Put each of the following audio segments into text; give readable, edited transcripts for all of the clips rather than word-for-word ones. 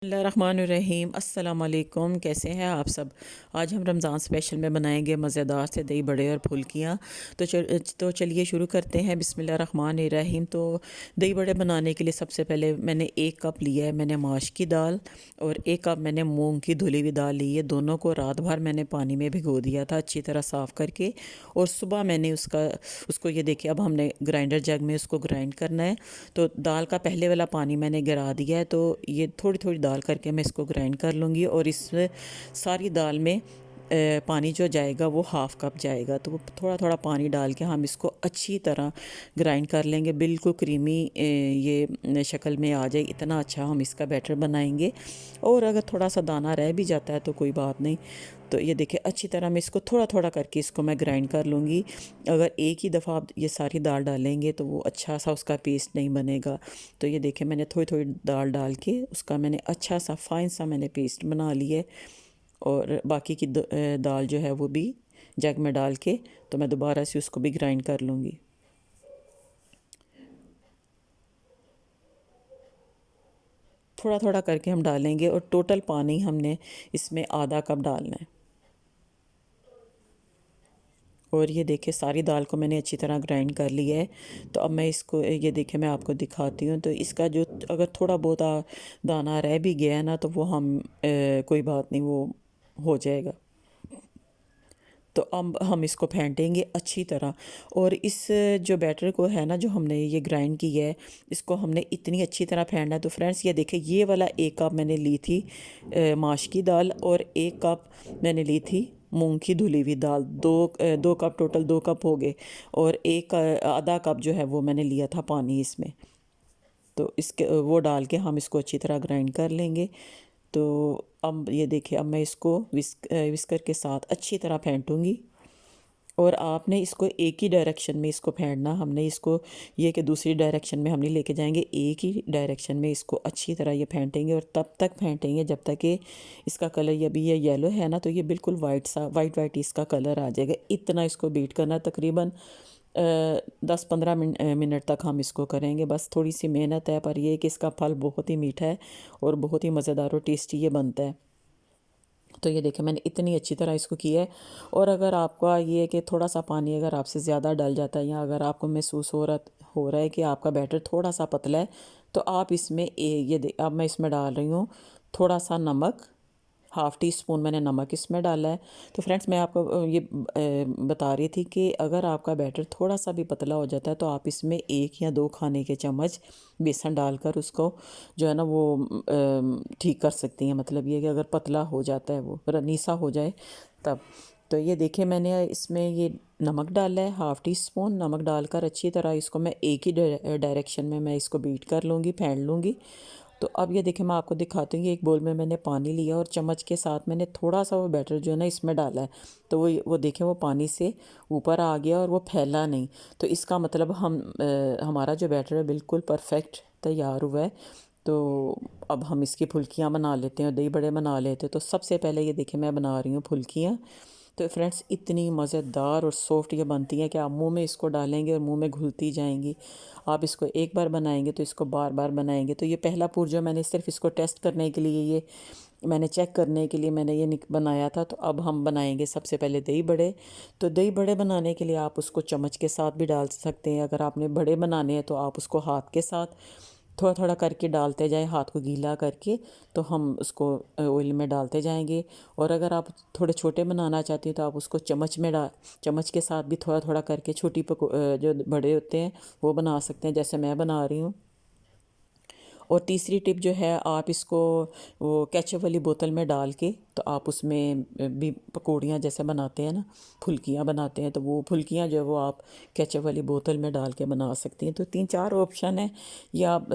बिस्मिल्लाहिर्रहमानिर्रहीम अस्सलाम वालेकुम। कैसे हैं आप सब। आज हम रमज़ान स्पेशल में बनाएंगे मज़ेदार से दही बड़े और फुल्कियाँ। तो चलिए शुरू करते हैं। बिस्मिल्लाहिर्रहमानिर्रहीम। तो दही बड़े बनाने के लिए सबसे पहले मैंने 1 कप लिया है मैंने माश की दाल, और 1 कप मैंने मूंग की धुली हुई दाल ली है। दोनों को रात भर मैंने पानी में भिगो दिया था अच्छी तरह साफ़ करके, और सुबह मैंने उसको ये देखिए अब हमने ग्राइंडर जग में उसको ग्राइंड करना है। तो दाल का पहले वाला पानी मैंने गिरा दिया है, तो ये थोड़ी थोड़ी दाल करके मैं इसको ग्राइंड कर लूँगी। और इस सारी दाल में पानी जो जाएगा वो हाफ़ कप जाएगा, तो वो थोड़ा थोड़ा पानी डाल के हम इसको अच्छी तरह ग्राइंड कर लेंगे। बिल्कुल क्रीमी ये शक्ल में आ जाए, इतना अच्छा हम इसका बैटर बनाएंगे। और अगर थोड़ा सा दाना रह भी जाता है तो कोई बात नहीं। तो ये देखिए अच्छी तरह मैं इसको थोड़ा थोड़ा करके इसको मैं ग्राइंड कर लूँगी। अगर एक ही दफ़ा आप ये सारी दाल डालेंगे तो वो अच्छा सा उसका पेस्ट नहीं बनेगा। तो ये देखिए मैंने थोड़ी थोड़ी दाल डाल के उसका मैंने अच्छा सा फाइन सा मैंने पेस्ट बना लिया है। और बाकी की दाल जो है वो भी जग में डाल के तो मैं दोबारा से उसको भी ग्राइंड कर लूँगी। थोड़ा थोड़ा करके हम डालेंगे, और टोटल पानी हमने इसमें आधा कप डालना है। और ये देखिए सारी दाल को मैंने अच्छी तरह ग्राइंड कर लिया है। तो अब मैं इसको ये देखिए मैं आपको दिखाती हूँ। तो इसका जो अगर थोड़ा बहुत दाना रह भी गया है ना, तो वो हम कोई बात नहीं, वो हो जाएगा। तो अब हम इसको फेंटेंगे अच्छी तरह। और इस जो बैटर को है ना, जो हमने ये ग्राइंड की है, इसको हमने इतनी अच्छी तरह फेंटना है। तो फ्रेंड्स ये देखिए ये वाला 1 कप मैंने ली थी माश की दाल, और 1 कप मैंने ली थी मूंग की धुली हुई दाल। 2 कप टोटल 2 कप हो गए। और एक आधा कप जो है वो मैंने लिया था पानी इसमें। तो इसके वो डाल के हम इसको अच्छी तरह ग्राइंड कर लेंगे। तो अब ये देखिए अब मैं इसको विस्कर के साथ अच्छी तरह फेंटूंगी। और आपने इसको एक ही डायरेक्शन में इसको फेंटना, हमने इसको ये कि दूसरी डायरेक्शन में हम नहीं लेके जाएंगे, एक ही डायरेक्शन में इसको अच्छी तरह ये फेंटेंगे। और तब तक फेंटेंगे जब तक कि इसका कलर, ये अभी ये येलो है ना, तो ये बिल्कुल वाइट वाइट इसका कलर आ जाएगा। इतना इसको बीट करना, तकरीबन 10-15 मिनट तक हम इसको करेंगे। बस थोड़ी सी मेहनत है, पर ये कि इसका फल बहुत ही मीठा है और बहुत ही मज़ेदार और टेस्टी ये बनता है। तो ये देखिए मैंने इतनी अच्छी तरह इसको किया है। और अगर आपका ये है कि थोड़ा सा पानी अगर आपसे ज़्यादा डल जाता है, या अगर आपको महसूस हो रहा है कि आपका बैटर थोड़ा सा पतला है, तो आप इसमें अब मैं इसमें डाल रही हूँ थोड़ा सा नमक। ½ टी स्पून मैंने नमक इसमें डाला है। तो फ्रेंड्स मैं आपको बता रही थी कि अगर आपका बैटर थोड़ा सा भी पतला हो जाता है, तो आप इसमें 1 या 2 खाने के चम्मच बेसन डालकर उसको जो है ना वो ठीक कर सकती हैं। मतलब ये कि अगर पतला हो जाता है, वो रनीसा हो जाए तब। तो ये देखिए मैंने इसमें ये नमक डाला है, ½ टी स्पून नमक डालकर अच्छी तरह इसको मैं एक ही डायरेक्शन में मैं इसको बीट कर लूँगी, फेंट लूँगी। तो अब ये देखिए मैं आपको दिखाती हूँ कि एक बोल में मैंने पानी लिया और चम्मच के साथ मैंने थोड़ा सा वो बैटर जो है ना इसमें डाला है। तो वो देखें वो पानी से ऊपर आ गया और वो फैला नहीं। तो इसका मतलब हमारा जो बैटर है बिल्कुल परफेक्ट तैयार हुआ है। तो अब हम इसकी फुल्कियाँ बना लेते हैं, दही बड़े बना लेते हैं। तो सबसे पहले ये देखिए मैं बना रही हूँ फुल्कियाँ। तो फ्रेंड्स इतनी मज़ेदार और सॉफ्ट ये बनती हैं कि आप मुंह में इसको डालेंगे और मुंह में घुलती जाएंगी। आप इसको एक बार बनाएंगे तो इसको बार बार बनाएंगे। तो ये पहला पूर जो मैंने सिर्फ इसको टेस्ट करने के लिए, ये मैंने चेक करने के लिए मैंने ये बनाया था। तो अब हम बनाएंगे सबसे पहले दही बड़े। तो दही बड़े बनाने के लिए आप उसको चम्मच के साथ भी डाल सकते हैं। अगर आपने बड़े बनाने हैं तो आप उसको हाथ के साथ थोड़ा थोड़ा करके डालते जाएं, हाथ को गीला करके। तो हम उसको ऑयल में डालते जाएंगे। और अगर आप थोड़े छोटे बनाना चाहती हैं तो आप उसको चम्मच के साथ भी थोड़ा थोड़ा करके जो बड़े होते हैं वो बना सकते हैं, जैसे मैं बना रही हूँ। और तीसरी टिप जो है, आप इसको वो केचप वाली बोतल में डाल के तो आप उसमें भी पकौड़ियाँ जैसे बनाते हैं ना, फुल्कियाँ बनाते हैं, तो वो फुल्कियाँ जो है वो आप केचप वाली बोतल में डाल के बना सकती हैं। तो 3-4 ऑप्शन है, या आप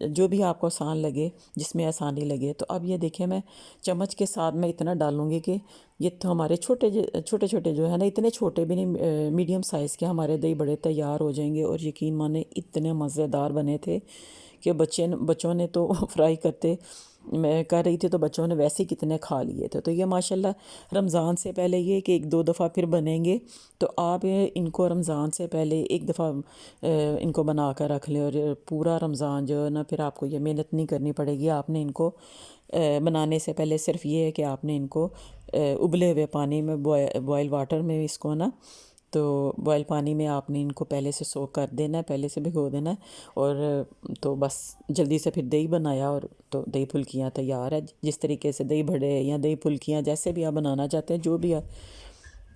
जो भी आपको आसान लगे, जिसमें आसानी लगे। तो अब ये देखिए मैं चम्मच के साथ मैं इतना डालूँगी कि ये तो हमारे छोटे छोटे जो है ना, इतने छोटे भी नहीं, मीडियम साइज़ के हमारे दही बड़े तैयार हो जाएंगे। और यकीन माने इतने मज़ेदार बने थे कि बच्चों ने तो फ्राई करते मैं कर रही थी तो बच्चों ने वैसे ही कितने खा लिए थे। तो ये माशाल्लाह रमज़ान से पहले ये कि एक दो दफ़ा फिर बनेंगे, तो आप इनको रमज़ान से पहले एक दफ़ा इनको बना कर रख लें, और पूरा रमज़ान जो है ना फिर आपको ये मेहनत नहीं करनी पड़ेगी। आपने इनको बनाने से पहले सिर्फ ये है कि आपने इनको उबले हुए पानी में बॉयल वाटर में इसको ना, तो बॉयल पानी में आपने इनको पहले से सोक कर देना है, पहले से भिगो देना है। और तो बस जल्दी से फिर दही बनाया, और तो दही फुल्कियाँ तैयार है। जिस तरीके से दही बड़े या दही फुल्कियाँ जैसे भी आप बनाना चाहते हैं, जो भी आप,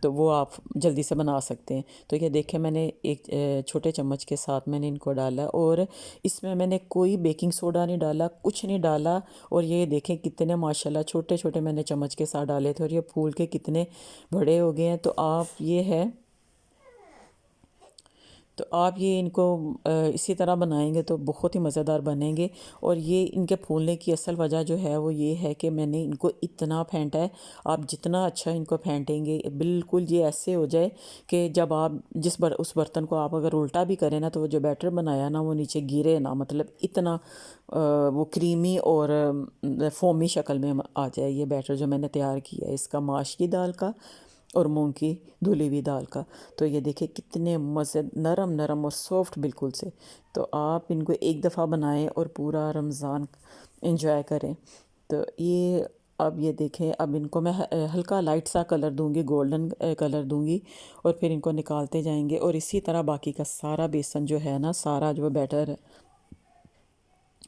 तो वो आप जल्दी से बना सकते हैं। तो ये देखें मैंने एक छोटे चम्मच के साथ मैंने इनको डाला, और इसमें मैंने कोई बेकिंग सोडा नहीं डाला, कुछ नहीं डाला। और ये देखें कितने माशाल्लाह छोटे छोटे मैंने चम्मच के साथ डाले थे, और ये फूल के कितने बड़े हो गए हैं। तो आप ये इनको इसी तरह बनाएंगे तो बहुत ही मज़ेदार बनेंगे। और ये इनके फूलने की असल वजह जो है वो ये है कि मैंने इनको इतना फेंटा है। आप जितना अच्छा इनको फेंटेंगे बिल्कुल ये ऐसे हो जाए कि जब आप उस बर्तन को आप अगर उल्टा भी करें ना, तो वो जो बैटर बनाया ना वो नीचे गिरे ना, मतलब इतना वो क्रीमी और फोमी शक्ल में आ जाए ये बैटर जो मैंने तैयार किया है इसका, माश की दाल का और मूंग की धुली हुई दाल का। तो ये देखिए कितने मज़े, नरम नरम और सॉफ्ट बिल्कुल से। तो आप इनको एक दफ़ा बनाएं और पूरा रमज़ान इंजॉय करें। तो ये अब ये देखें, अब इनको मैं हल्का लाइट सा कलर दूंगी, गोल्डन कलर दूंगी, और फिर इनको निकालते जाएंगे। और इसी तरह बाकी का सारा बेसन जो है ना, सारा जो बैटर,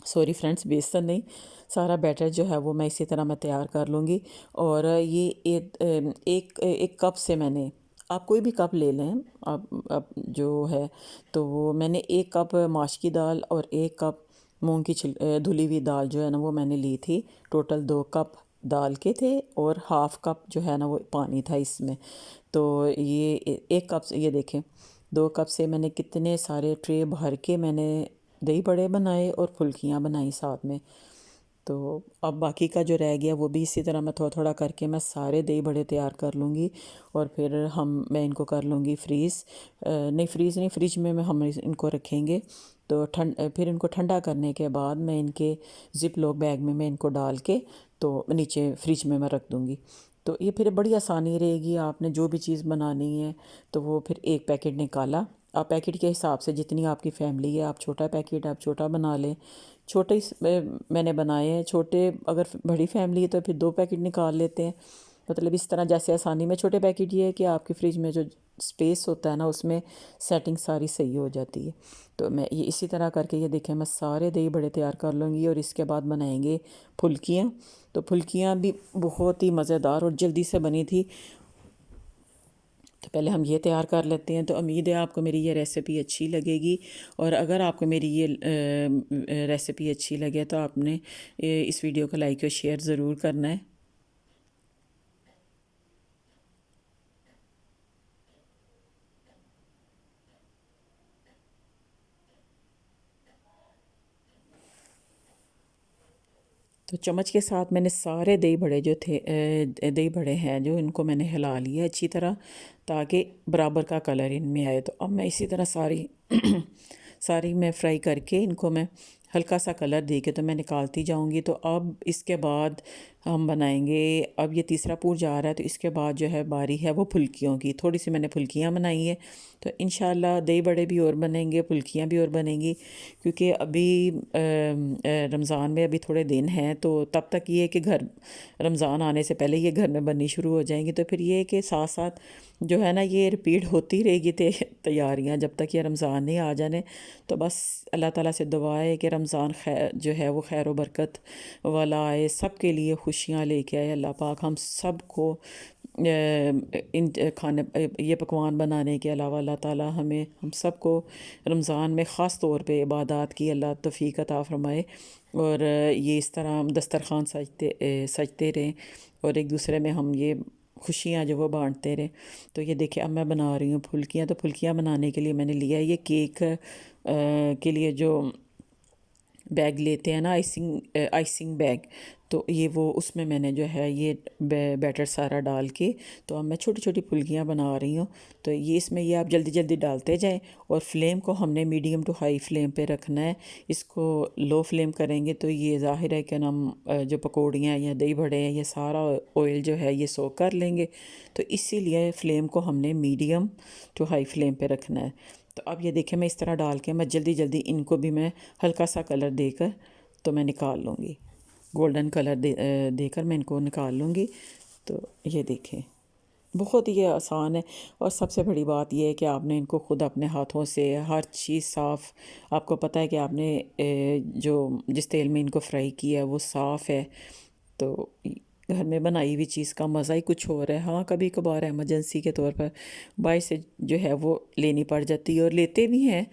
सॉरी फ्रेंड्स, बेसन नहीं, सारा बैटर जो है वो मैं इसी तरह मैं तैयार कर लूँगी। और ये एक कप से मैंने, आप कोई भी कप ले लें आप जो है, तो वो मैंने एक कप माश की दाल और एक कप मूंग की धुली हुई दाल जो है ना वो मैंने ली थी। टोटल 2 कप दाल के थे, और हाफ़ कप जो है ना वो पानी था इसमें। तो ये एक कप से, ये देखें 2 कप से मैंने कितने सारे ट्रे भर के मैंने दही बड़े बनाए और फुल्कियाँ बनाई साथ में। तो अब बाकी का जो रह गया वो भी इसी तरह मैं थोड़ा थोड़ा करके मैं सारे दही बड़े तैयार कर लूँगी, और फिर मैं इनको कर लूँगी फ्रीज़, नहीं फ्रीज़ नहीं, फ्रिज में हम इनको रखेंगे। तो फिर इनको ठंडा करने के बाद मैं इनके ज़िप लॉक बैग में मैं इनको डाल के तो नीचे फ्रिज में मैं रख दूँगी। तो ये फिर बड़ी आसानी रहेगी, आपने जो भी चीज़ बनानी है तो वो फिर एक पैकेट निकाला, आप पैकेट के हिसाब से जितनी आपकी फैमिली है, आप छोटा पैकेट आप छोटा बना लें। छोटे मैंने बनाए हैं छोटे, अगर बड़ी फैमिली है तो फिर 2 पैकेट निकाल लेते हैं। मतलब इस तरह जैसे आसानी में छोटे पैकेट ये है कि आपकी फ्रिज में जो स्पेस होता है ना उसमें सेटिंग सारी सही हो जाती है। तो मैं ये इसी तरह करके ये देखें मैं सारे दही बड़े तैयार कर लूँगी, और इसके बाद बनाएंगे फुल्कियाँ। तो फुल्कियाँ भी बहुत ही मज़ेदार और जल्दी से बनी थी। तो पहले हम ये तैयार कर लेते हैं। तो उम्मीद है आपको मेरी ये रेसिपी अच्छी लगेगी, और अगर आपको मेरी ये रेसिपी अच्छी लगे तो आपने इस वीडियो को लाइक और शेयर ज़रूर करना है। तो चम्मच के साथ मैंने सारे दही बड़े जो थे, दही बड़े हैं जो, इनको मैंने हिला लिया अच्छी तरह ताकि बराबर का कलर इनमें आए। तो अब मैं इसी तरह सारी सारी मैं फ्राई करके इनको मैं हल्का सा कलर दे के तो मैं निकालती जाऊंगी। तो अब इसके बाद हम बनाएंगे, अब ये तीसरा पूर जा रहा है तो इसके बाद जो है बारी है वो फुल्कियों की। थोड़ी सी मैंने फुल्कियाँ बनाई है, तो इंशाल्लाह दही बड़े भी और बनेंगे, फुल्कियाँ भी और बनेंगी। क्योंकि अभी रमज़ान में अभी थोड़े दिन हैं, तो तब तक ये है कि घर रमज़ान आने से पहले ये घर में बननी शुरू हो जाएंगी। तो फिर ये है कि साथ साथ जो है ना ये रिपीट होती रहेगी तैयारियाँ जब तक ये रमज़ान नहीं आ जाने। तो बस अल्लाह ताला से दुआ है कि रमज़ान खैर जो है वो खैर व बरकत वाला आए, सब के लिए खुशियाँ लेके आए अल्लाह पाक। हम सब को इन खाने ये पकवान बनाने के अलावा अल्लाह ताला हमें हम सब को रमज़ान में ख़ास तौर पे इबादत की अल्लाह तौफ़ीक अता फ़रमाए, और ये इस तरह हम दस्तरखान सजते रहें, और एक दूसरे में हम ये खुशियाँ जो वो बांटते रहें। तो ये देखिए अब मैं बना रही हूँ फुल्कियाँ। तो फुल्कियाँ बनाने के लिए मैंने लिया है ये केक के लिए जो बैग लेते हैं ना, आइसिंग बैग, तो ये वो उसमें मैंने जो है ये बैटर सारा डाल के, तो अब मैं छोटी छोटी फुल्कियाँ बना रही हूँ। तो ये इसमें ये आप जल्दी जल्दी डालते जाएं, और फ्लेम को हमने मीडियम टू हाई फ्लेम पे रखना है। इसको लो फ्लेम करेंगे तो ये ज़ाहिर है कि हम जो पकौड़ियाँ या दही बड़े हैं ये सारा ऑयल जो है ये सोक कर लेंगे। तो इसीलिए फ्लेम को हमने मीडियम टू हाई फ्लेम पे रखना है। तो अब ये देखें, मैं इस तरह डाल के मैं जल्दी जल्दी इनको भी मैं हल्का सा कलर देकर तो मैं निकाल लूँगी, गोल्डन कलर देकर मैं इनको निकाल लूँगी। तो ये देखें, बहुत ही ये आसान है। और सबसे बड़ी बात यह है कि आपने इनको खुद अपने हाथों से हर चीज़ साफ़, आपको पता है कि आपने जो जिस तेल में इनको फ्राई किया है वो साफ़ है। तो घर में बनाई हुई चीज़ का मज़ा ही कुछ और है। हाँ, कभी कभार इमरजेंसी के तौर पर बाहर से जो है वो लेनी पड़ जाती है, और लेते भी हैं,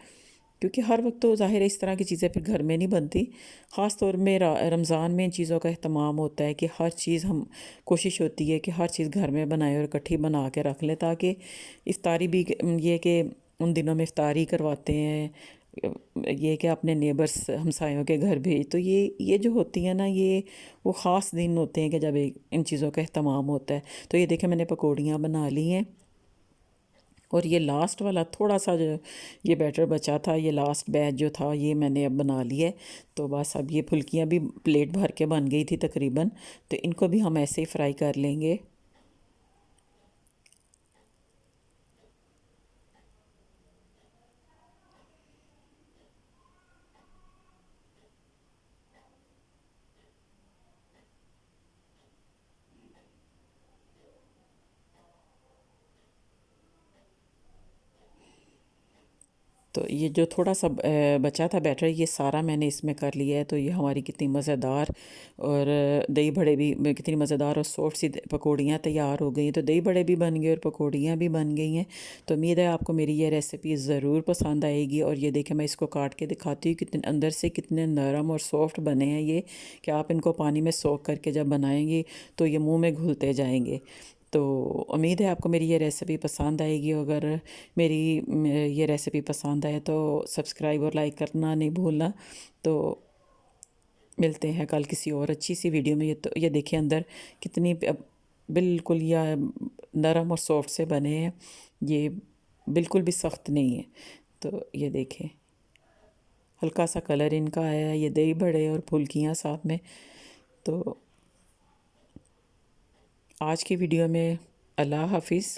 क्योंकि हर वक्त तो ज़ाहिर है इस तरह की चीज़ें फिर घर में नहीं बनती। ख़ास तौर में रमज़ान में इन चीज़ों का अहतमाम होता है कि हर चीज़ हम कोशिश होती है कि हर चीज़ घर में बनाए और इकट्ठी बना के रख लें, ताकि इफ्तारी भी ये कि उन दिनों में इफ्तारी करवाते हैं, ये कि अपने नेबर्स हमसायों के घर भी, तो ये जो होती है ना, ये वो ख़ास दिन होते हैं कि जब इन चीज़ों का अहतमाम होता है। तो ये देखें, मैंने पकौड़ियाँ बना ली हैं, और ये लास्ट वाला थोड़ा सा जो ये बैटर बचा था, ये लास्ट बैच जो था, ये मैंने अब बना लिया है। तो बस अब ये फुल्कियाँ भी प्लेट भर के बन गई थी तकरीबन, तो इनको भी हम ऐसे ही फ्राई कर लेंगे। तो ये जो थोड़ा सा बचा था बैटर, ये सारा मैंने इसमें कर लिया है। तो ये हमारी कितनी मज़ेदार और दही बड़े भी कितनी मज़ेदार और सॉफ्ट सी पकौड़ियाँ तैयार हो गई। तो दही बड़े भी बन गए और पकौड़ियाँ भी बन गई हैं। तो उम्मीद है आपको मेरी ये रेसिपी ज़रूर पसंद आएगी। और ये देखें, मैं इसको काट के दिखाती हूँ कितने अंदर से कितने नरम और सॉफ्ट बने हैं ये, कि आप इनको पानी में सोख करके जब बनाएंगे तो ये मुँह में घुलते जाएंगे। तो उम्मीद है आपको मेरी ये रेसिपी पसंद आएगी। अगर मेरी ये रेसिपी पसंद आए तो सब्सक्राइब और लाइक करना नहीं भूलना। तो मिलते हैं कल किसी और अच्छी सी वीडियो में। ये देखिए अंदर कितनी बिल्कुल या नरम और सॉफ्ट से बने हैं, ये बिल्कुल भी सख्त नहीं है। तो ये देखें, हल्का सा कलर इनका आया है, ये दही बड़े और फुल्कियाँ साथ में। तो आज की वीडियो में अल्लाह हाफिज़।